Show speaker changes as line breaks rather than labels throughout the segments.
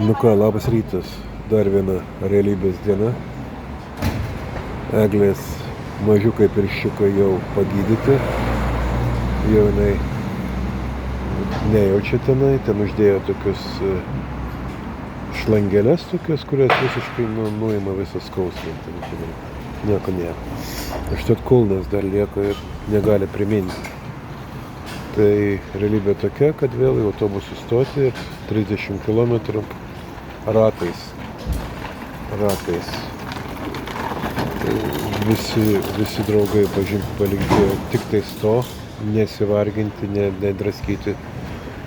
Nu ką, labas rytas. Dar viena realybės diena. Eglės mažiukai pirščiukai jau pagydyti. Jau jinai nejaučia tenai. Ten uždėjo tokius šlangeles tokias, kurios visiškai nuima visą skausmą. Nieko nėra. Užtat kulnas dar lieka ir negali priminti. Tai realybė tokia, kad vėl į autobusų stoti ir 30 km ratais. Tai visi draugai palinkėjo tik tais to, nesivarginti, nedraskyti,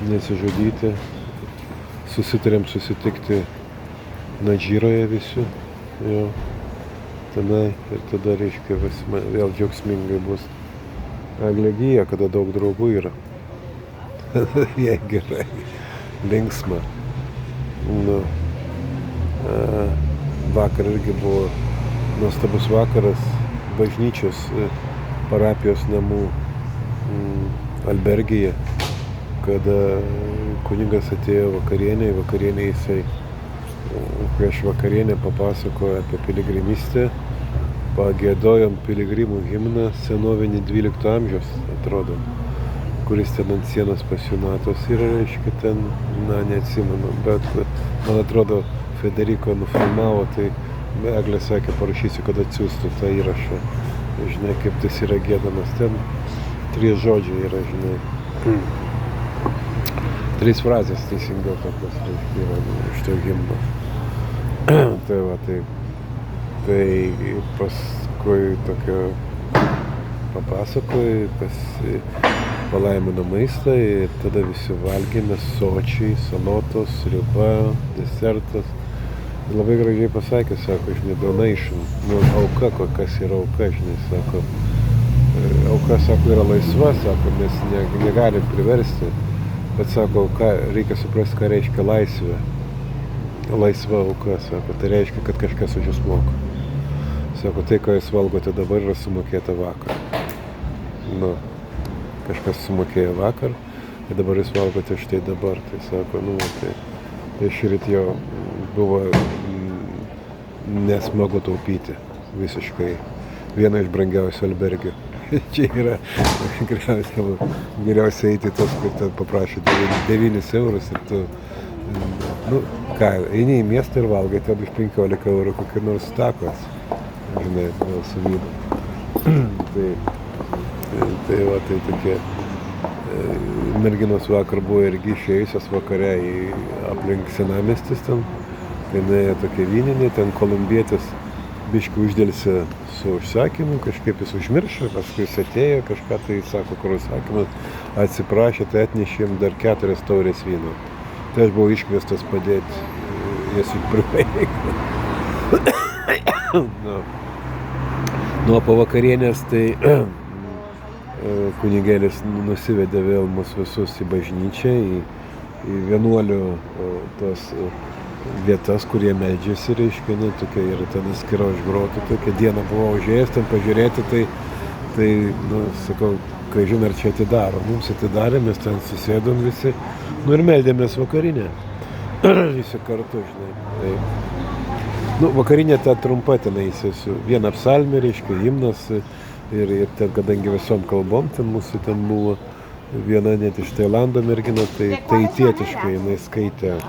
nesižudyti. Susitarėm susitikti Nadžyroje visi. Jo. Tenai ir tada, reiškia, vėl džiaugsmingai bus. Eglė gyja, kada daug draugų yra. Jei gerai, linksma. Nu, vakar irgi buvo nuostabus vakaras bažnyčios parapijos namų albergėje, kada kunigas atėjo vakarienė jisai prieš vakarienę papasakojo apie piligrimystę, pagiedojom piligrimų himną senovinį 12 amžiaus, atrodo, kuris ten ant sienos pas jų matos yra, reiškia ten, neatsimenu, bet man atrodo Federico nufilmavo, tai Eglė sakė, parašysiu, kad atsiųstų tą įrašą. Žinai, kaip tas yra giedamas. Ten 3 žodžiai yra, žinai. 3 frazės teisingiau tokios, reiškia, yra iš to himno. Tai va, tai paskui tokio papasakoju, palaimino maistą ir tada visi valgėme sočiai, salotos, sriuba, desertas. Labai gražiai pasakė, sako, žinai, donation, auka, kas yra auka, žinai, sako. Auka, sako, yra laisva, sako, mes negalim priversti, bet, sako, reikia suprasti, ką reiškia laisvė. Laisva auka, sako, tai reiškia, kad kažkas už jūs moka. Sako, tai, ką jūs valgote dabar, yra sumokėta vakar. Nu, kažkas sumokėjo vakar, ir dabar jūs valgote štai dabar. Tai sako, tai šįryt jau buvo nesmagu taupyti visiškai. Viena iš brangiausių albergių. Čia yra geriausia eiti tos, kur ten paprašė 9 eurus ir tu, eini į miestą ir valgai, ten už 15 eurų kokį nors takos, žinai, vėl su vynu. Tai tokie merginos vakar buvo irgi išėjusios vakare aplink senamiestis ten. Tai nuėjo tokia vyninė, ten kolumbietis biškį uždėlsi su užsakymu, kažkaip jis užmiršo, paskui jis atėjo, kažką tai sako, kur užsakymas, atsiprašė, tai atnešėm dar 4 taurės vyno. Tai aš buvau iškviestas padėti jas įprivaikti. Nuo po vakarienės tai kunigėlis nusivedė vėl mus visus į bažnyčią, į vienuolių tos vietas, kurie meldžiasi, reiškia, tokia yra ten atskira už grotų, tokia dieną buvau užėjęs, ten pažiūrėti, tai sakau, kai žinai, ar čia atidaro. Mums atidarė, mes ten susėdom visi, ir meldėmės vakarinę. Visi kartu, žinai. Tai, vakarinė ta trumpa tenais, viena psalmė, reiškia, himnas, ir ten, kadangi visom kalbom, ten mūsų ten buvo viena net iš Tailando mergina, tai taitietiškai jinai skaitė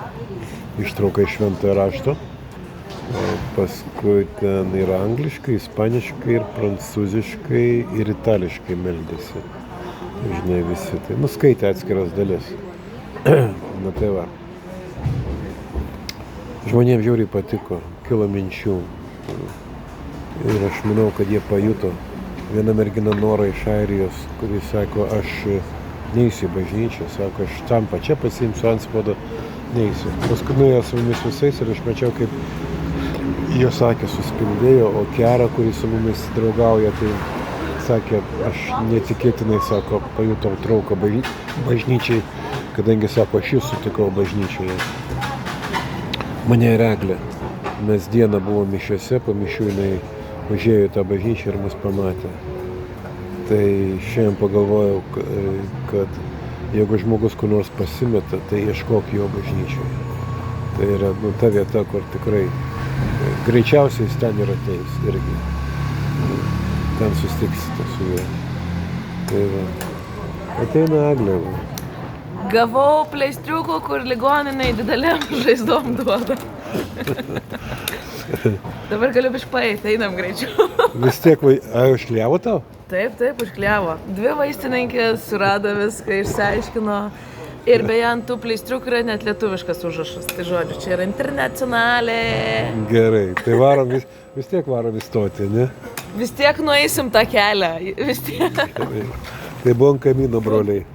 ištrauką iš Šventojo rašto, paskui ten ir angliškai, ispaniškai, ir prancūziškai, ir itališkai meldėsi. Žinai, visi tai, skaitė atskiras dalis. Tai va. Žmonėms žiauriai patiko, kilo minčių. Ir aš manau, kad jie pajuto. Viena mergina Nora iš Airijos, kuri sako, aš neįsiu į bažnyčią, sako, aš tam pačia pasiimsiu antspaudą, neįsiu. Paskui nuėjo su mumis visais ir aš mačiau, kaip jos akys suspindėjo, o Kiara, kuri su mumis draugauja, tai sakė, aš netikėtinai, sako, pajutau trauką bažnyčiai, kadangi, sako, aš jūs sutikau bažnyčioje. Mane ir Eglė. Mes dieną buvom mišiuose, po mišių jinai užėjo į tą bažnyčią ir mus pamatė. Tai šiandien pagalvojau, kad jeigu žmogus kur nors pasimeta, tai ieškok jo bažnyčioje. Tai yra ta vieta, kur tikrai greičiausiai jis ten ir ateis irgi. Ten susitiksite su juo. Tai va. Ateina Eglė.
Gavau pleistriukų, kur ligoniniai dideliam žaizdom duoda. Dabar galiu bišpaeiti, einam greičiau.
Vis tiek, ar užkliavo tau?
Taip, užkliavo. 2 vaistininkės surado viską, išsiaiškino. Ir beje, ant tų pleistriukų yra net lietuviškas užrašas. Tai žodžiu, čia yra internacionalė.
Gerai, tai varom vis tiek varom įstoti, ne?
Vis tiek nueisim tą kelią. Vis tiek.
Tai buvom kamino broliai.